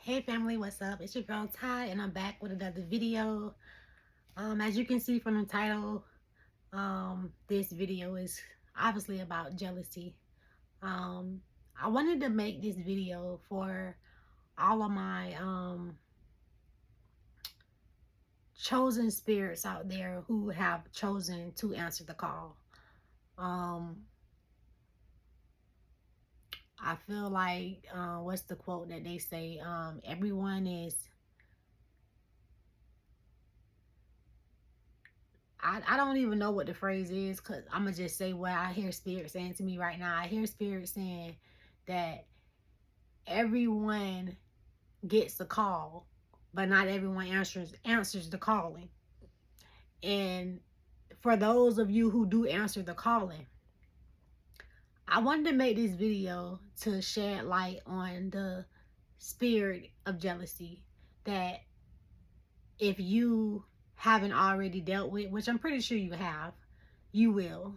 Hey family, what's up? It's your girl Ty and I'm back with another video. As you can see from the title, this video is obviously about jealousy. Um, I wanted to make this video for all of my chosen spirits out there who have chosen to answer the call. Um, I feel like what's the quote that they say? Everyone is I don't even know what the phrase is because I'm going to just say what I hear Spirit saying to me right now. I hear Spirit saying that everyone gets the call, but not everyone answers the calling. And for those of you who do answer the calling, I wanted to make this video to shed light on the spirit of jealousy that if you haven't already dealt with, which I'm pretty sure you have, you will.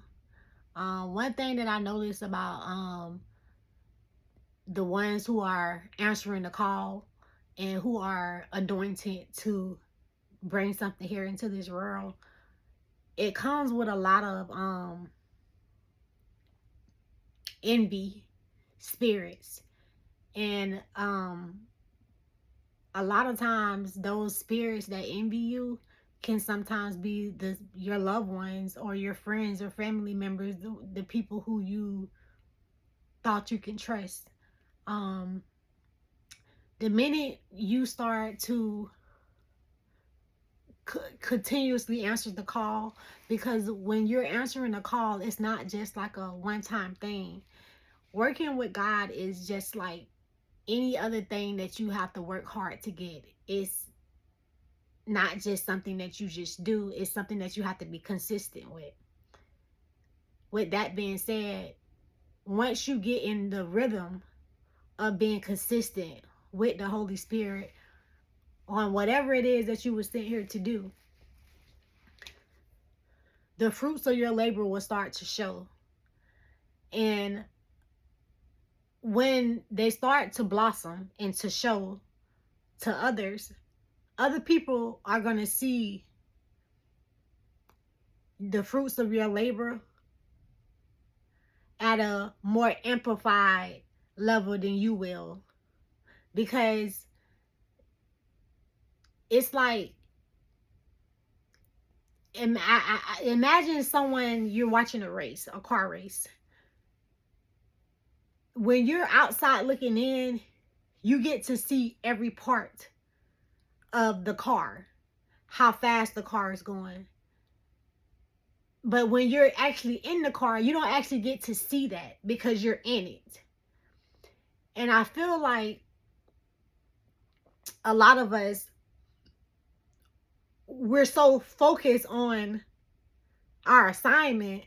One thing that I noticed about the ones who are answering the call and who are anointed to bring something here into this world, it comes with a lot of envy spirits. And a lot of times those spirits that envy you can sometimes be your loved ones or your friends or family members, the people who you thought you can trust. um the minute you start to continuously answer the call, because when you're answering a call, it's not just like a one-time thing. Working with God is just like any other thing that you have to work hard to get. It's not just something that you just do, it's something that you have to be consistent with. With that being said, once you get in the rhythm of being consistent with the Holy Spirit on whatever it is that you were sent here to do, the fruits of your labor will start to show. And when they start to blossom and to show to others, other people are going to see the fruits of your labor at a more amplified level than you will. Because it's like, imagine someone, you're watching a car race. When you're outside looking in, you get to see every part of the car, how fast the car is going. But when you're actually in the car, you don't actually get to see that because you're in it. And I feel like a lot of us, we're so focused on our assignment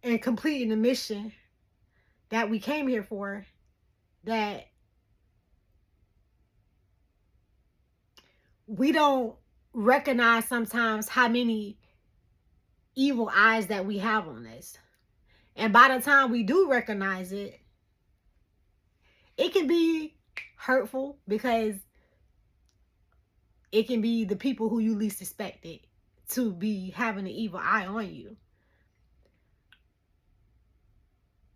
and completing the mission that we came here for, that we don't recognize sometimes how many evil eyes that we have on us. And by the time we do recognize it, it can be hurtful because it can be the people who you least expected to be having an evil eye on you.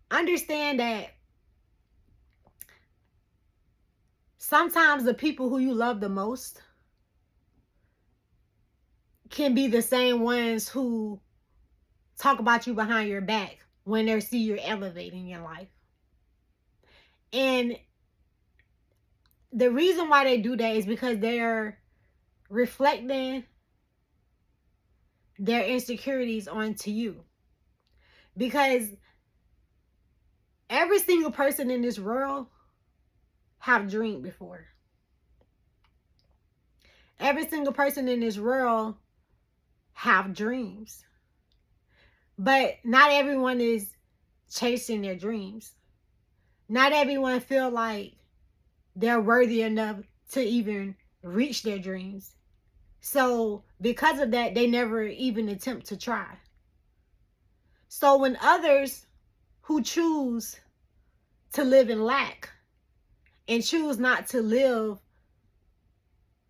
Understand that sometimes the people who you love the most can be the same ones who talk about you behind your back when they see you're elevating your life. And the reason why they do that is because they're reflecting their insecurities onto you. Because every single person in this world have dreamed before. Every single person in this world have dreams. But not everyone is chasing their dreams. Not everyone feel like they're worthy enough to even reach their dreams. So because of that, they never even attempt to try. So when others who choose to live in lack and choose not to live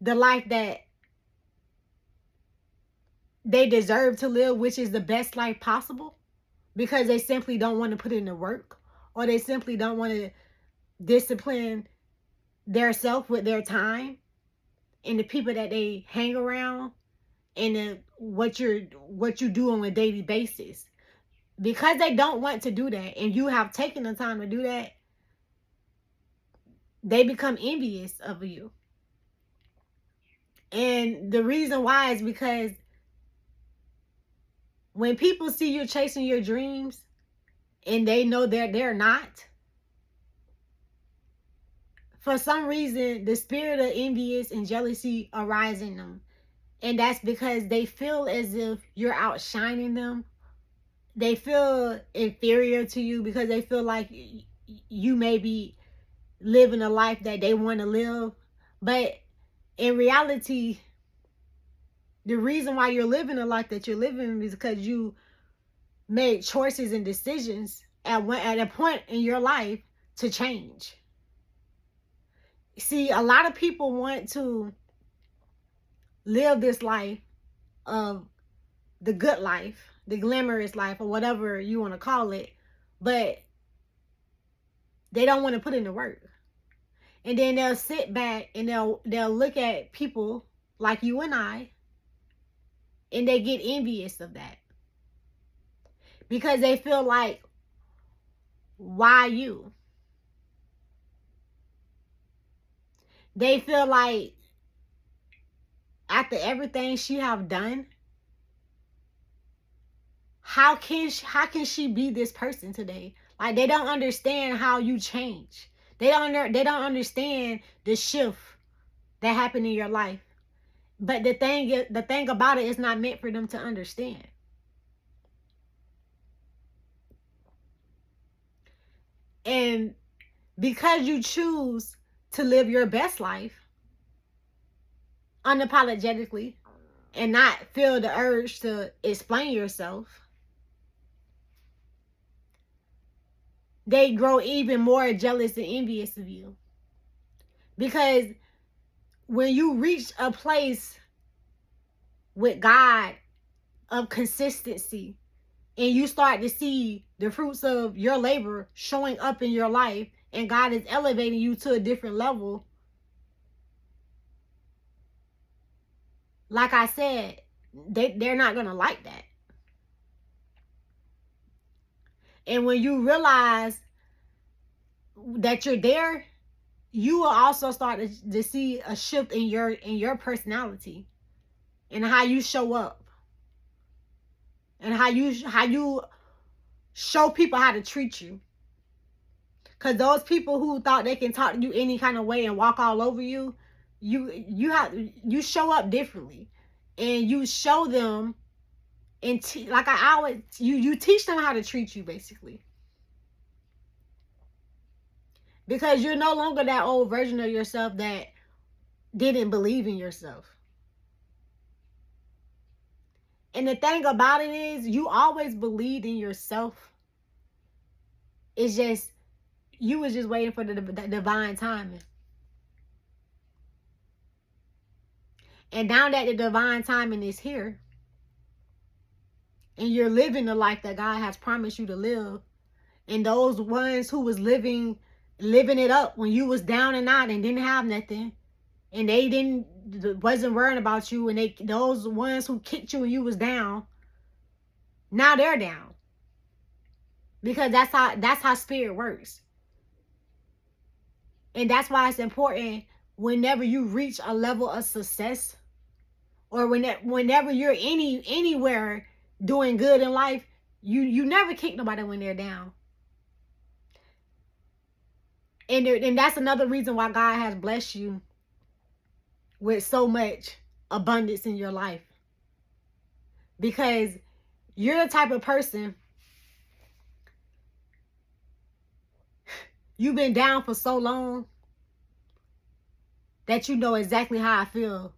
the life that they deserve to live, which is the best life possible, because they simply don't want to put in the work, or they simply don't want to discipline their self with their time and the people that they hang around, and what you do on a daily basis. Because they don't want to do that, and you have taken the time to do that, they become envious of you. And the reason why is because when people see you chasing your dreams and they know they're not, for some reason the spirit of envious and jealousy arises in them. And that's because they feel as if you're outshining them. They feel inferior to you because they feel like you may be living a life that they want to live. But in reality, the reason why you're living the life that you're living is because you made choices and decisions at a point in your life to change. See, a lot of people want to live this life of the good life, the glamorous life, or whatever you want to call it, but they don't want to put in the work. And then they'll sit back and they'll look at people like you and I, and they get envious of that. Because they feel like, why you? They feel like after everything she have done, how can she be this person today? Like, they don't understand how you change. They don't understand the shift that happened in your life. But the thing about it is not meant for them to understand. And because you choose to live your best life unapologetically and not feel the urge to explain yourself, they grow even more jealous and envious of you. Because when you reach a place with God of consistency, and you start to see the fruits of your labor showing up in your life, and God is elevating you to a different level, like I said, they're not going to like that. And when you realize that you're there, you will also start to see a shift in your personality and how you show up, and how you show people how to treat you. Because those people who thought they can talk to you any kind of way and walk all over you, you show up differently, and you show them, and like I always, you teach them how to treat you, basically. Because you're no longer that old version of yourself that didn't believe in yourself. And the thing about it is, you always believed in yourself. It's just, you was just waiting for the divine timing. And now that the divine timing is here, and you're living the life that God has promised you to live, and those ones who was living it up when you was down and out and didn't have nothing, and they wasn't worrying about you, and those ones who kicked you when you was down, now they're down. Because that's how spirit works. And that's why it's important, whenever you reach a level of success, or whenever you're anywhere doing good in life, you never kick nobody when they're down. And that's another reason why God has blessed you with so much abundance in your life. Because you're the type of person, you've been down for so long that you know exactly how I feel.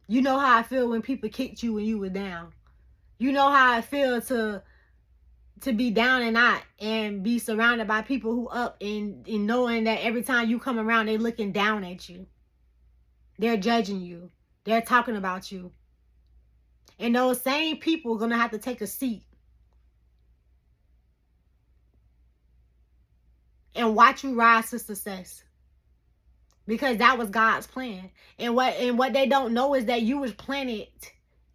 You know how I feel when people kicked you when you were down. You know how I feel to to be down and out and be surrounded by people who up and knowing that every time you come around, they're looking down at you. They're judging you. They're talking about you. And those same people are going to have to take a seat and watch you rise to success. Because that was God's plan. And what they don't know is that you was planted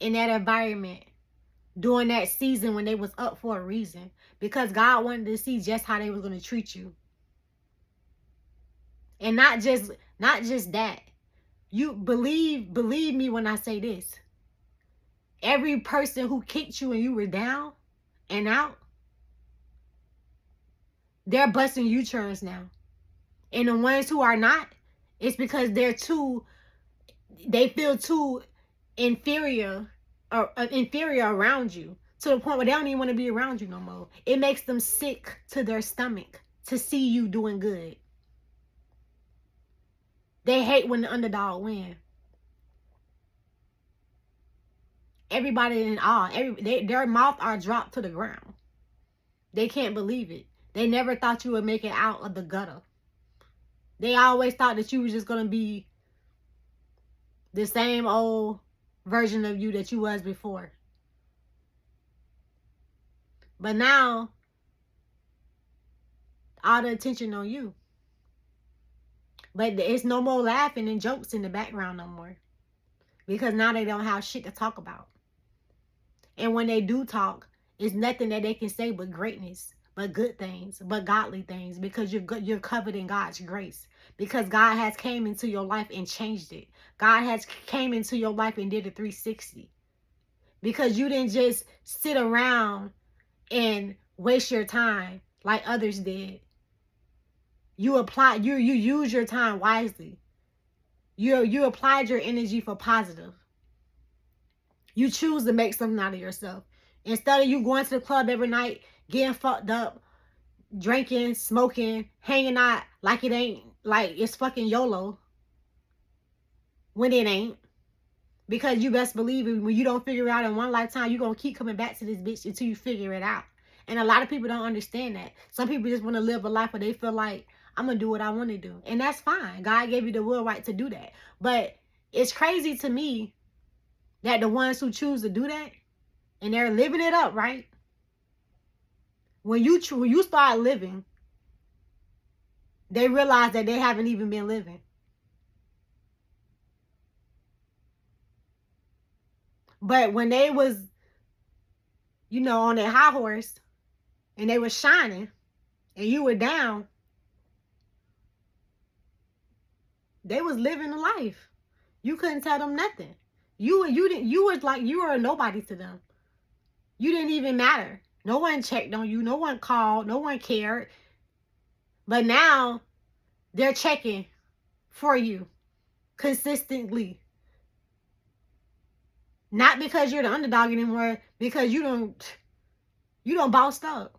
in that environment during that season when they was up for a reason. Because God wanted to see just how they was going to treat you. And not just that. You believe me when I say this. Every person who kicked you when you were down and out, they're busting U-turns now. And the ones who are not, it's because they feel too inferior around you, to the point where they don't even want to be around you no more. It makes them sick to their stomach to see you doing good. They hate when the underdog wins. Everybody in awe. Their mouth are dropped to the ground. They can't believe it. They never thought you would make it out of the gutter. They always thought that you was just going to be the same old version of you that you was before. But now, all the attention on you. But it's no more laughing and jokes in the background no more. Because now they don't have shit to talk about. And when they do talk, it's nothing that they can say but greatness, but good things, but godly things. Because you're covered in God's grace. Because God has came into your life and changed it. God has came into your life and did a 360. Because you didn't just sit around and waste your time like others did. You use your time wisely. You applied your energy for positive. You choose to make something out of yourself. Instead of you going to the club every night, getting fucked up, drinking, smoking, hanging out like it ain't, like it's fucking YOLO. When it ain't. Because you best believe it, when you don't figure it out in one lifetime, you're going to keep coming back to this bitch until you figure it out. And a lot of people don't understand that. Some people just want to live a life where they feel like, I'm going to do what I want to do. And that's fine. God gave you the will right to do that. But it's crazy to me that the ones who choose to do that, and they're living it up, right? When you start living, they realize that they haven't even been living. But when they was, on their high horse, and they was shining, and you were down, they was living a life. You couldn't tell them nothing. You was like, you were a nobody to them. You didn't even matter. No one checked on you. No one called. No one cared. But now they're checking for you consistently. Not because you're the underdog anymore, because you don't bossed up.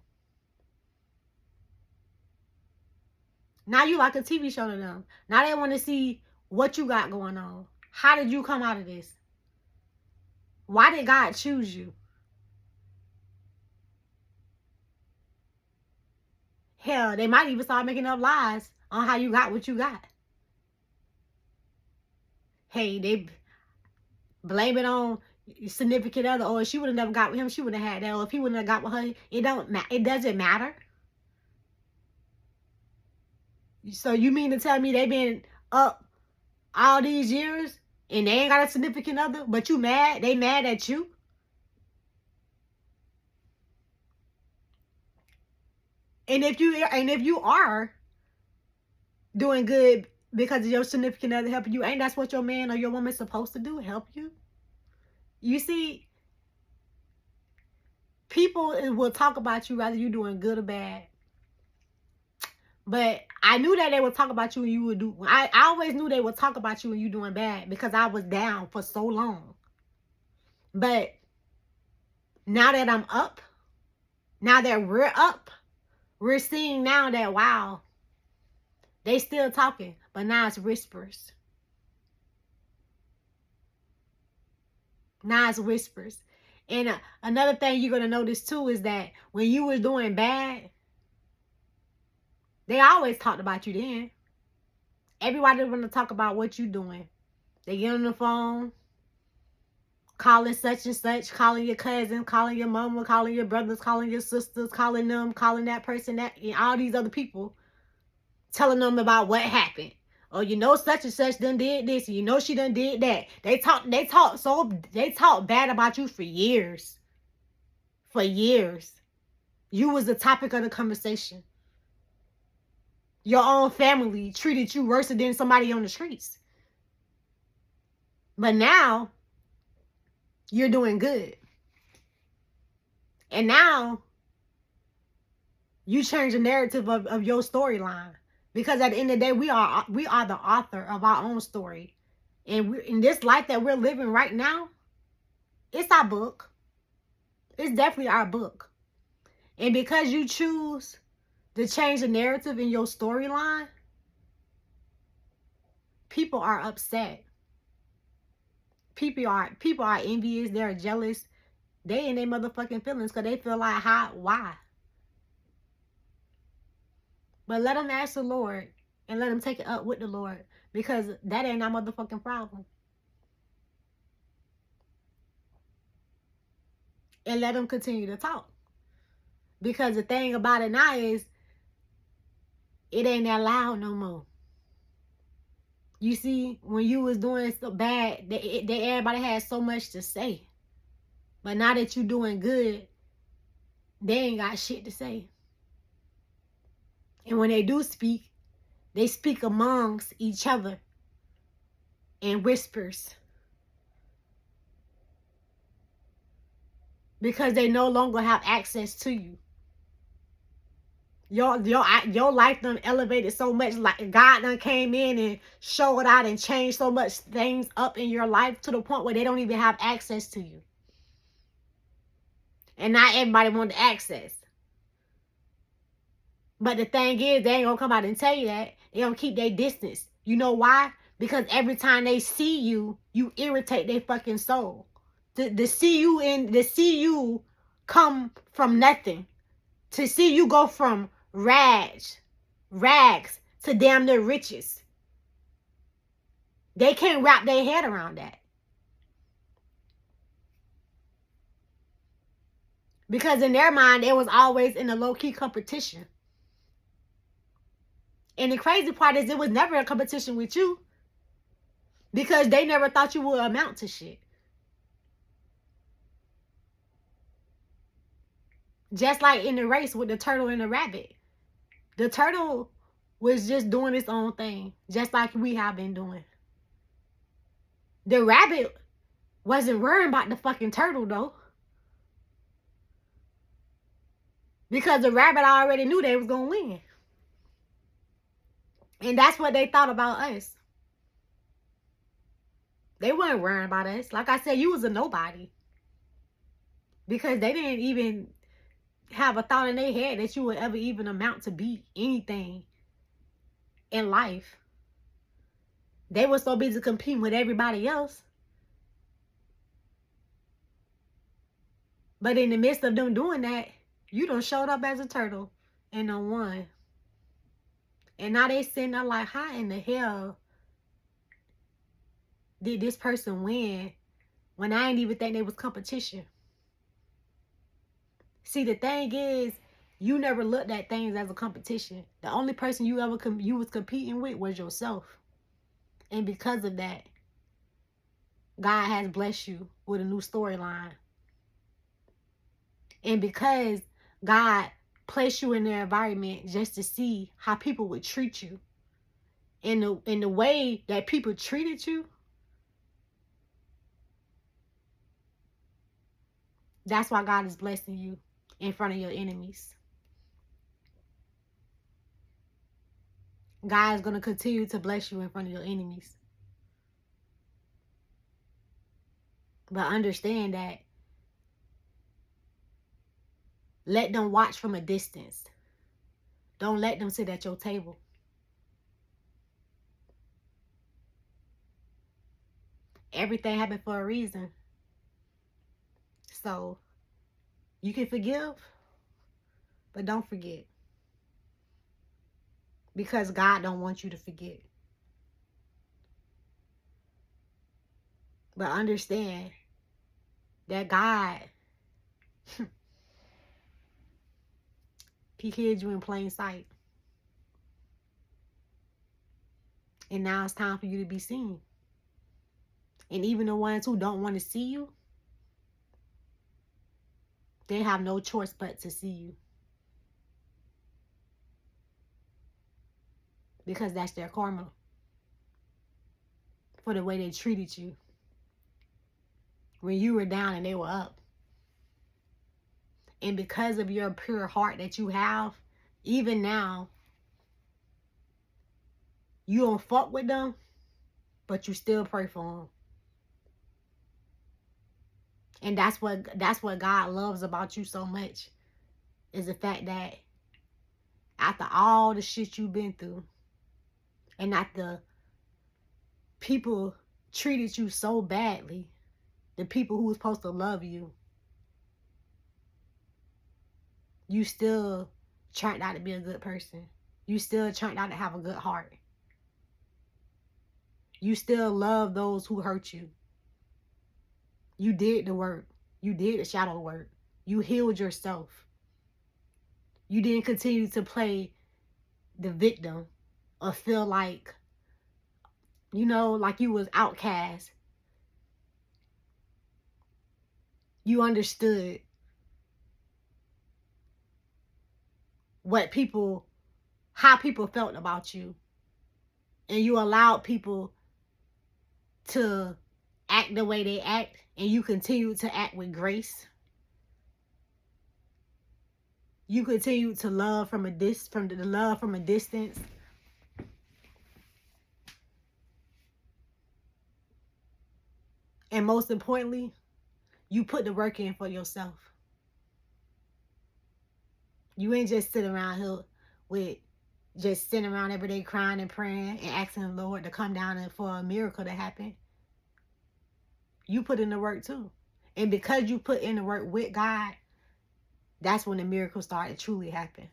Now you like a TV show to them. Now they want to see what you got going on. How did you come out of this? Why did God choose you? Hell, they might even start making up lies on how you got what you got. Hey, they blame it on significant other. Or if she would have never got with him, she would have had that. Or if he wouldn't have got with her, it doesn't matter. So you mean to tell me they've been up all these years and they ain't got a significant other, but you mad? They mad at you? And if you are doing good because of your significant other helping you, ain't that's what your man or your woman is supposed to do? Help you? You see, people will talk about you whether you're doing good or bad. But I knew that they would talk about you when you would do. I always knew they would talk about you when you doing bad because I was down for so long. But now that I'm up, now that we're up, we're seeing now that, wow, they still talking, but now it's whispers. Now it's whispers. And another thing you're going to notice too is that when you were doing bad, they always talked about you then. Everybody want to talk about what you doing. They get on the phone, calling such and such, calling your cousin, calling your mama, calling your brothers, calling your sisters, calling them, calling that person, that, and all these other people, telling them about what happened. Oh, you know such and such done did this, and you know she done did that. They talk bad about you for years. For years. You was the topic of the conversation. Your own family treated you worse than somebody on the streets. But now, you're doing good. And now, you change the narrative of your storyline. Because at the end of the day, we are the author of our own story. And in this life that we're living right now, it's our book. It's definitely our book. And because you choose to change the narrative in your storyline, people are upset. People are envious. They're jealous. They in their motherfucking feelings because they feel like, why? But let them ask the Lord and let them take it up with the Lord, because that ain't our motherfucking problem. And let them continue to talk. Because the thing about it now is, it ain't that loud no more. You see, when you was doing so bad, everybody had so much to say. But now that you doing good, they ain't got shit to say. And when they do speak, they speak amongst each other in whispers. Because they no longer have access to you. Your life done elevated so much, like God done came in and showed out and changed so much things up in your life to the point where they don't even have access to you. And not everybody want the access. But the thing is, they ain't gonna come out and tell you that. They gonna keep their distance. You know why? Because every time they see you, you irritate their fucking soul. To see you come from nothing. To see you go from rags to damn near riches. They can't wrap their head around that. Because in their mind, it was always in a low-key competition. And the crazy part is, it was never a competition with you. Because they never thought you would amount to shit. Just like in the race with the turtle and the rabbit. The turtle was just doing its own thing. Just like we have been doing. The rabbit wasn't worrying about the fucking turtle though. Because the rabbit already knew they was going to win. And that's what they thought about us. They weren't worrying about us. Like I said, you was a nobody. Because they didn't even have a thought in their head that you would ever even amount to be anything in life. They were so busy competing with everybody else. But in the midst of them doing that, you done showed up as a turtle and done won. And now they sitting there like, how in the hell did this person win when I didn't even think they was competition? See, the thing is, you never looked at things as a competition. The only person you was competing with was yourself. And because of that, God has blessed you with a new storyline. And because God placed you in the environment just to see how people would treat you, in the way that people treated you, that's why God is blessing you in front of your enemies. God is going to continue to bless you in front of your enemies. But understand that, let them watch from a distance. Don't let them sit at your table. Everything happened for a reason. So you can forgive, but don't forget. Because God don't want you to forget. But understand that God, He hid you in plain sight. And now it's time for you to be seen. And even the ones who don't want to see you, they have no choice but to see you. Because that's their karma for the way they treated you when you were down and they were up. And because of your pure heart that you have, even now, you don't fuck with them, but you still pray for them. And that's what God loves about you so much, is the fact that after all the shit you've been through, and after people treated you so badly, the people who were supposed to love you, you still turned out to be a good person. You still turned out to have a good heart. You still love those who hurt you. You did the work. You did the shadow work. You healed yourself. You didn't continue to play the victim or feel like, like you was outcast. You understood how people felt about you. And you allowed people to act the way they act, and you continue to act with grace. You continue to love from a distance. And most importantly, you put the work in for yourself. You ain't just sitting around here sitting around every day crying and praying and asking the Lord to come down and for a miracle to happen. You put in the work too. And because you put in the work with God, that's when the miracle started to truly happen.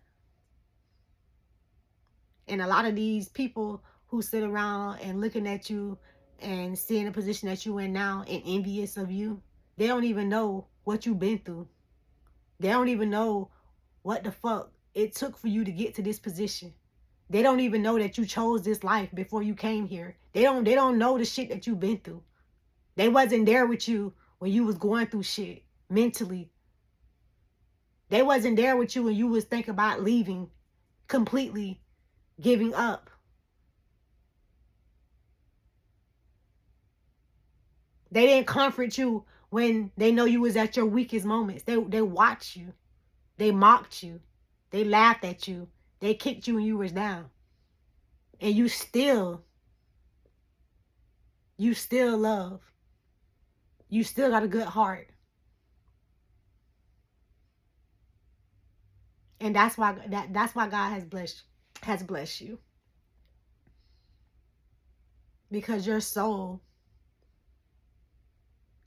And a lot of these people who sit around and looking at you and seeing the position that you're in now and envious of you, they don't even know what you've been through. They don't even know what the fuck it took for you to get to this position. They don't even know that you chose this life before you came here. They don't know the shit that you've been through. They wasn't there with you when you was going through shit mentally. They wasn't there with you when you was thinking about leaving, completely giving up. They didn't comfort you when they know you was at your weakest moments. They watched you. They mocked you. They laughed at you. They kicked you when you was down. And you still love. You still got a good heart. And that's why God has blessed you. Because your soul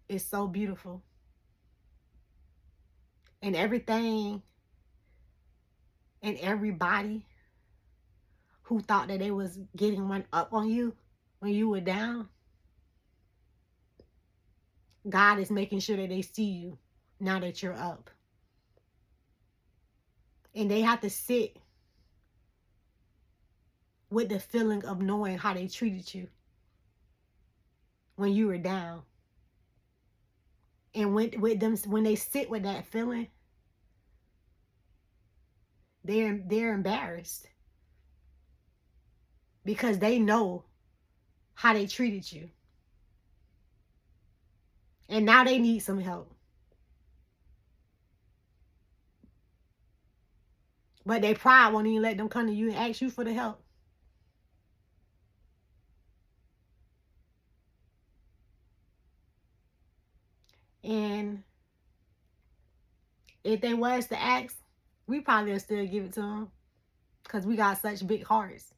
is so beautiful. And everything and everybody who thought that they was getting one up on you when you were down, God is making sure that they see you now that you're up. And they have to sit with the feeling of knowing how they treated you when you were down. And when they sit with that feeling, they're embarrassed. Because they know how they treated you. And now they need some help. But their pride won't even let them come to you and ask you for the help. And if they was to ask, we probably will still give it to them. Because we got such big hearts.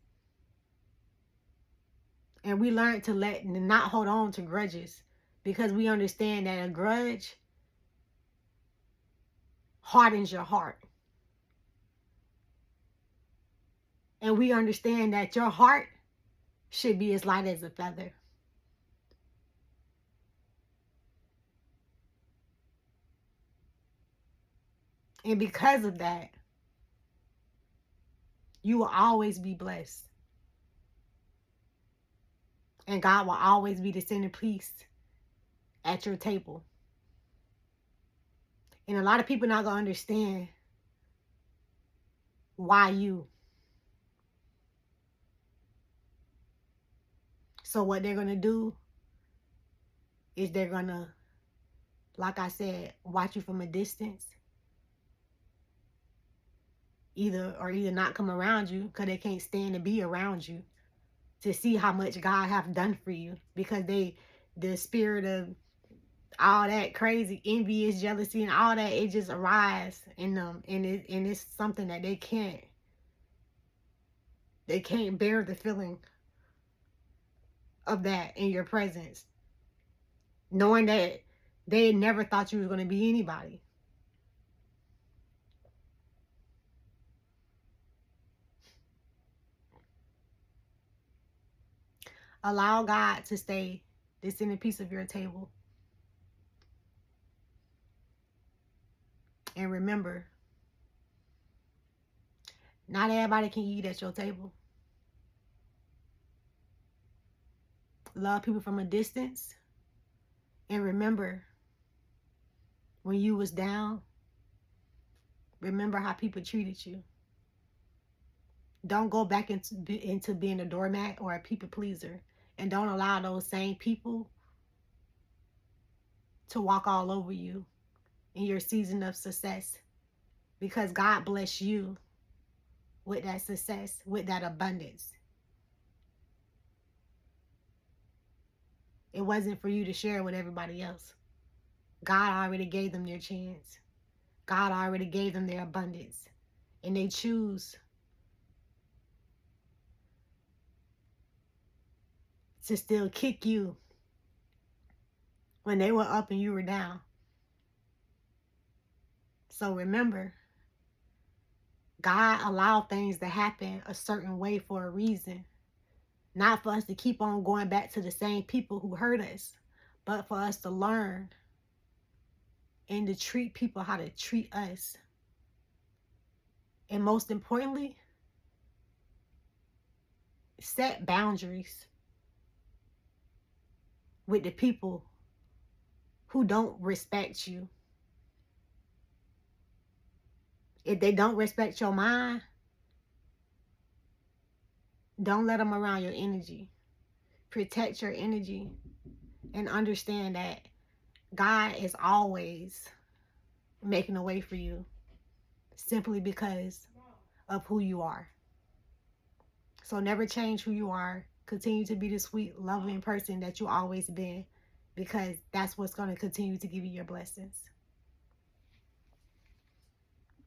And we learned to not hold on to grudges. Because we understand that a grudge hardens your heart. And we understand that your heart should be as light as a feather. And because of that, you will always be blessed. And God will always be the centerpiece at your table. And a lot of people not going to understand why you. So what they're going to do is they're going to, like I said, watch you from a distance. Either not come around you because they can't stand to be around you to see how much God have done for you, because the spirit of all that crazy envious jealousy and all that, it just arises in them, and it's something that they can't bear the feeling of that in your presence, knowing that they never thought you was going to be anybody. Allow God to stay the centerpiece of your table. And remember, not everybody can eat at your table. Love people from a distance. And remember, when you was down, remember how people treated you. Don't go back into being a doormat or a people pleaser. And don't allow those same people to walk all over you in your season of success. Because God bless you with that success, with that abundance. It wasn't for you to share with everybody else. God already gave them their chance. God already gave them their abundance. And they choose to still kick you when they were up and you were down. So remember, God allowed things to happen a certain way for a reason. Not for us to keep on going back to the same people who hurt us, but for us to learn and to treat people how to treat us. And most importantly, set boundaries with the people who don't respect you. If they don't respect your mind, don't let them around your energy. Protect your energy and understand that God is always making a way for you simply because of who you are. So never change who you are. Continue to be the sweet, loving person that you always been, because that's what's going to continue to give you your blessings.